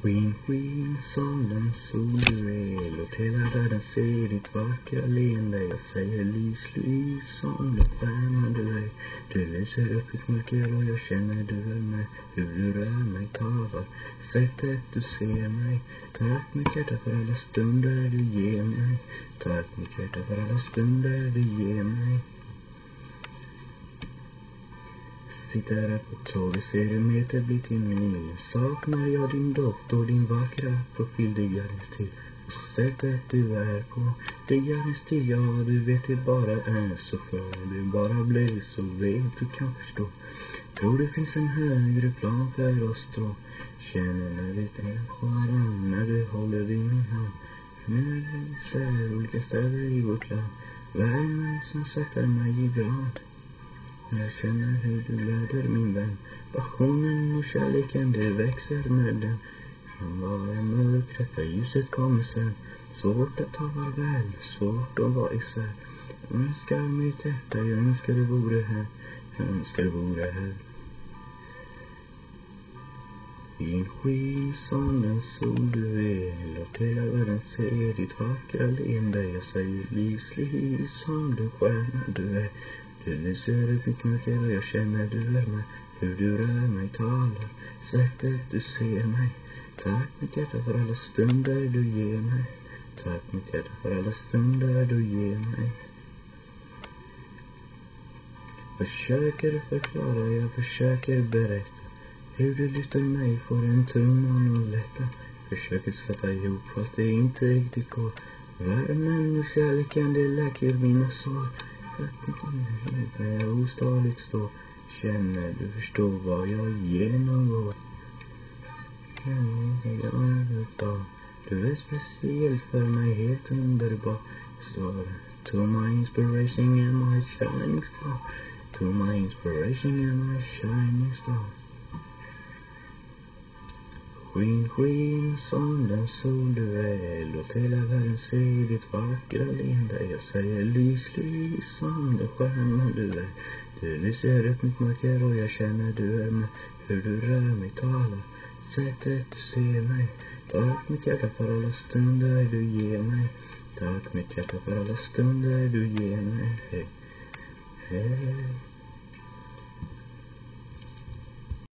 Queen, queen, som den sol du är. Låt hela världen se ditt vackra leende. Jag säger lys, lys, som den stjärna du är. Du lyser upp mitt mörker och jag känner du är med. Hur du rör mig, talar, sättet du ser mig. Tack mitt hjärta för alla stunder du ger mig. Tack mitt hjärta för alla stunder du ger mig. Sitter här på tåget, ser en meter bli till mil. Saknar jag din doft och din vackra profil. Det gör en stil och sättet du är på. Det gör en stil, ja du vet det bara är så. För det bara blev så, vet du kan förstå. Tror det finns en högre plan för oss två. Känner när vi är på varann, när du håller i min hand. Nu ser olika städer i vårt land. Värmen som sätter mig i brand. Jag känner hur du glöder min vän. Passionen och kärleken, det växer med den. Kan vara mörkret för ljuset kommer sen. Svårt att ta farväl, svårt att vara isär. Jag önskar mitt hjärta, jag önskar du vore här. Jag önskar du vore här. Din sky som den sol du är. Låt hela världen se ditt vackra leende. Jag säger lys, lys som den stjärna du är. Du lyser upp mitt mörker och jag känner du är med. Hur du rör mig, talar, sättet du ser mig. Tack mitt hjärta för alla stunder du ger mig. Tack mitt hjärta för alla stunder du ger mig. Försöker förklara, jag försöker berätta. Hur du lyfter mig får en tumman och lätta. Försöker sätta ihop fast det inte riktigt går. Värmen och kärleken, det läker mina sår. Tack mitt liv när jag ostadigt står. Känner du förstår vad jag genomgår. Du är speciell för mig, helt underbar. Står to my inspiration and my shining star. To my inspiration and my shining star. Skin, skin som den sol du är. Låt hela världen se ditt vackra leende. Jag säger lys, lys som den stjärna du är. Du lyser upp mitt mörker och jag känner du är med. Hur du rör mig, talar, sättet du ser mig. Tack mitt hjärta för alla stunder du ger mig. Tack mitt hjärta för alla stunder du ger mig. Hej, hej.